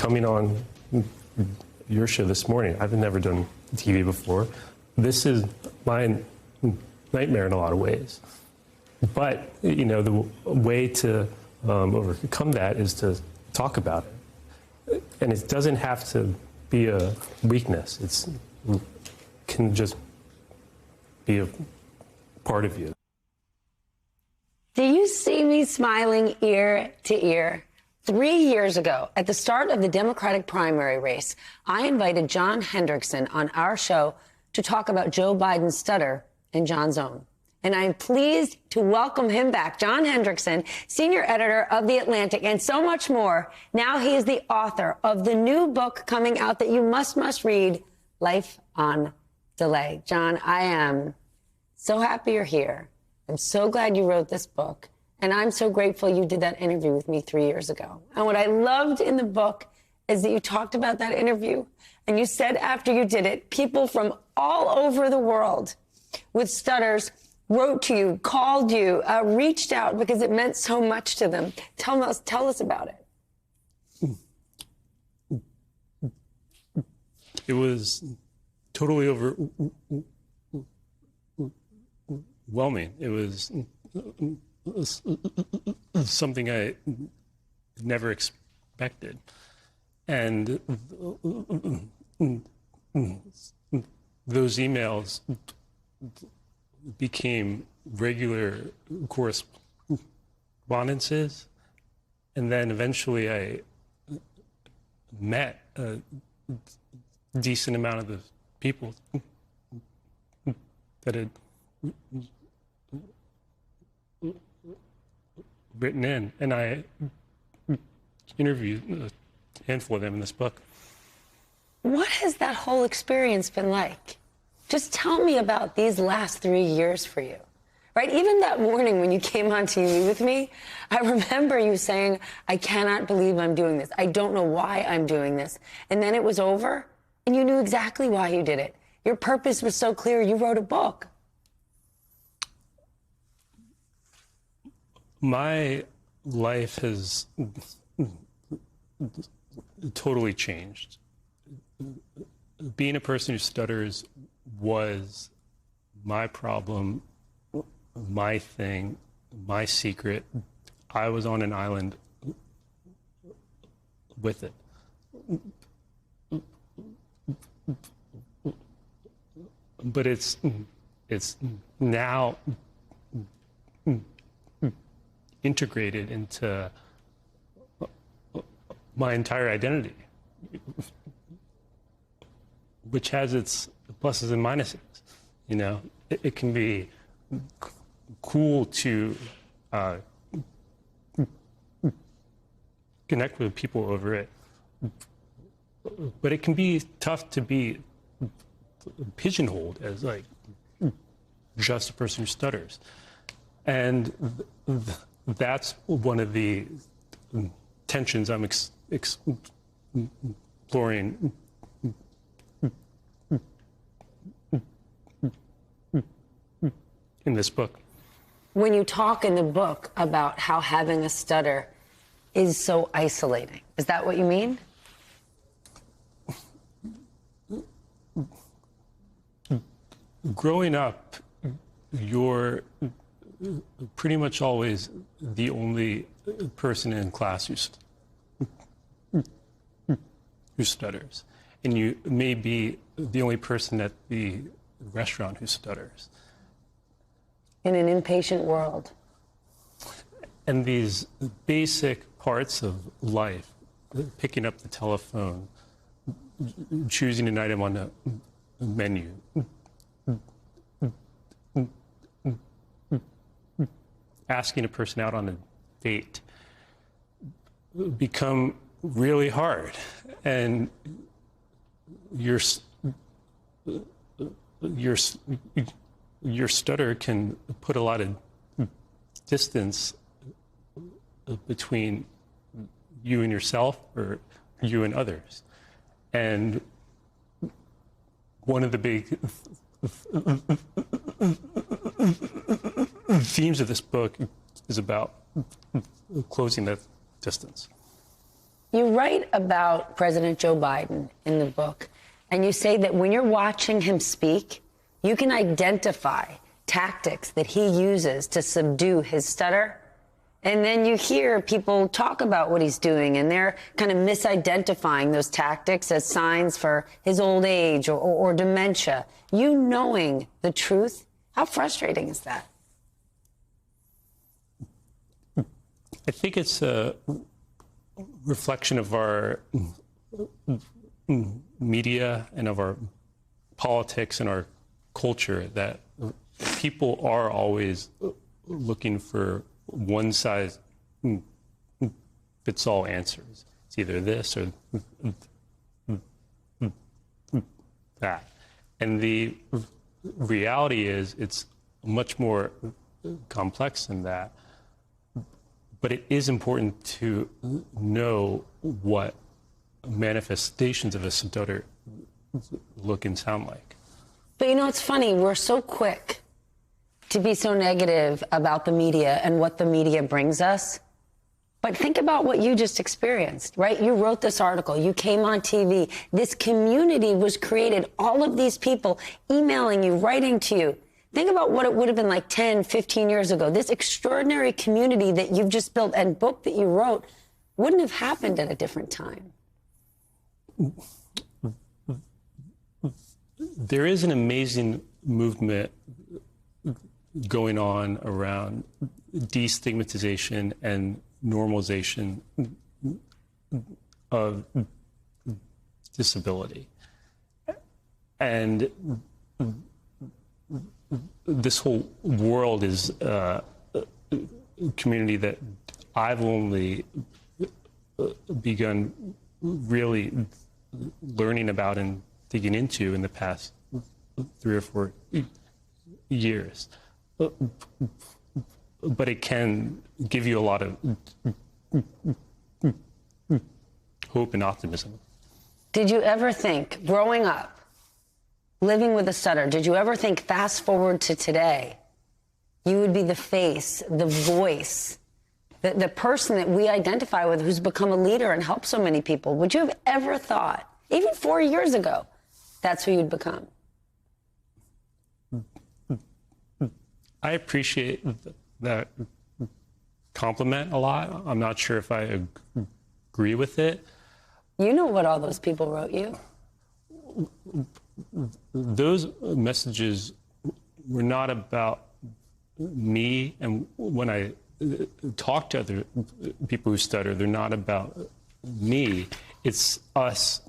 coming on your show this morning. I've never done TV before. This is my nightmare in a lot of ways. But, you know, the way to overcome that is to talk about it. And it doesn't have to be a weakness. It can just be a part of you. Do you see me smiling ear to ear? 3 years ago, at the start of the Democratic primary race, I invited John Hendrickson on our show to talk about Joe Biden's stutter and John's own. And I'm pleased to welcome him back. John Hendrickson, senior editor of The Atlantic, and so much more. Now he is the author of the new book coming out that you must read, Life on Delay. John, I am so happy you're here. I'm so glad you wrote this book. And I'm so grateful you did that interview with me 3 years ago. And what I loved in the book is that you talked about that interview. And you said after you did it, people from all over the world with stutters wrote to you, called you, reached out because it meant so much to them. Tell us about it. It was totally overwhelming. It was something I never expected. And those emails became regular correspondences. And then eventually I met a decent amount of the people that had written in, and I interviewed a handful of them in this book. What has that whole experience been like? Just tell me about these last 3 years for you, right? Even that morning when you came on TV with me, I remember you saying, I cannot believe I'm doing this. I don't know why I'm doing this. And then it was over, and you knew exactly why you did it. Your purpose was so clear, you wrote a book. My life has totally changed. Being a person who stutters was my problem, my thing, my secret. I was on an island with it. But it's now integrated into my entire identity, which has its pluses and minuses. You know, it can be cool to connect with people over it, but it can be tough to be pigeonholed as like just a person who stutters. And that's one of the tensions I'm exploring in this book. When you talk in the book about how having a stutter is so isolating, is that what you mean? Growing up, you're pretty much always the only person in class who stutters. And you may be the only person at the restaurant who stutters. In an impatient world. And these basic parts of life, picking up the telephone, choosing an item on the menu, asking a person out on a date, become really hard. And your stutter can put a lot of distance between you and yourself or you and others. And one of the big themes of this book is about closing that distance. You write about President Joe Biden in the book, and you say that when you're watching him speak, you can identify tactics that he uses to subdue his stutter. And then you hear people talk about what he's doing, and they're kind of misidentifying those tactics as signs for his old age or dementia. You knowing the truth, how frustrating is that? I think it's a reflection of our media and of our politics and our culture that people are always looking for one size fits all answers. It's either this or that. And the reality is it's much more complex than that. But it is important to know what manifestations of a stutter look and sound like. But you know, it's funny, we're so quick to be so negative about the media and what the media brings us. But think about what you just experienced, right? You wrote this article, you came on TV, this community was created, all of these people emailing you, writing to you. Think about what it would have been like 10, 15 years ago. This extraordinary community that you've just built and book that you wrote wouldn't have happened at a different time. There is an amazing movement going on around destigmatization and normalization of disability. And this whole world is a community that I've only begun really learning about and digging into in the past 3 or 4 years. But it can give you a lot of hope and optimism. Did you ever think, growing up, living with a stutter, did you ever think, fast forward to today, you would be the face, the voice, the person that we identify with who's become a leader and helped so many people? Would you have ever thought, even 4 years ago, that's who you'd become? I appreciate that compliment a lot. I'm not sure if I agree with it. You know what all those people wrote you. Those messages were not about me, and when I talk to other people who stutter, they're not about me. It's us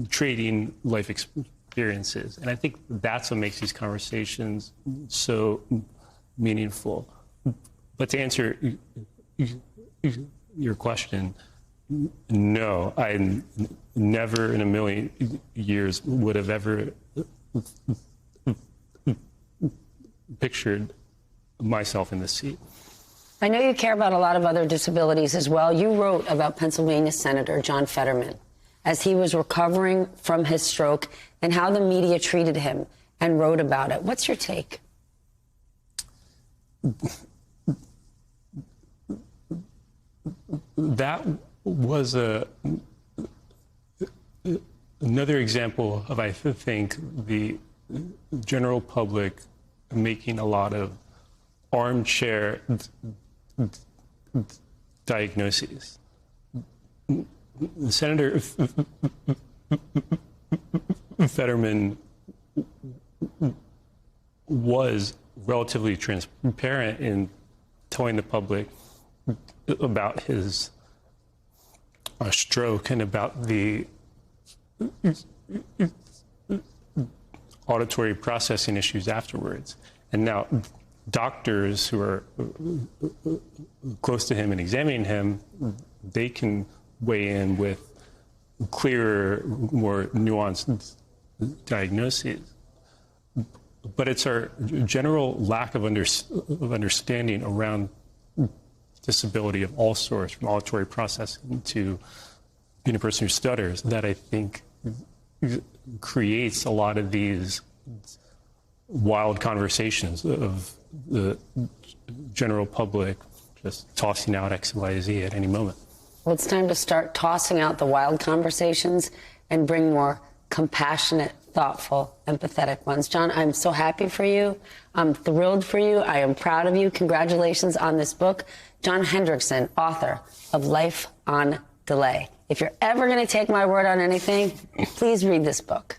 trading life experiences. And I think that's what makes these conversations so meaningful. But to answer your question, no, I never in a million years would have ever pictured myself in this seat. I know you care about a lot of other disabilities as well. You wrote about Pennsylvania Senator John Fetterman as he was recovering from his stroke and how the media treated him and wrote about it. What's your take? That was another example of, I think, the general public making a lot of armchair diagnoses. Senator Fetterman was relatively transparent in telling the public about his stroke and about the auditory processing issues afterwards. And now doctors who are close to him and examining him, they can weigh in with clearer, more nuanced diagnoses. But it's our general lack of understanding around disability of all sorts, from auditory processing to being a person who stutters, that I think creates a lot of these wild conversations of the general public just tossing out X, Y, Z at any moment. Well, it's time to start tossing out the wild conversations and bring more compassionate, thoughtful, empathetic ones. John, I'm so happy for you. I'm thrilled for you. I am proud of you. Congratulations on this book. John Hendrickson, author of Life on Delay. If you're ever going to take my word on anything, please read this book.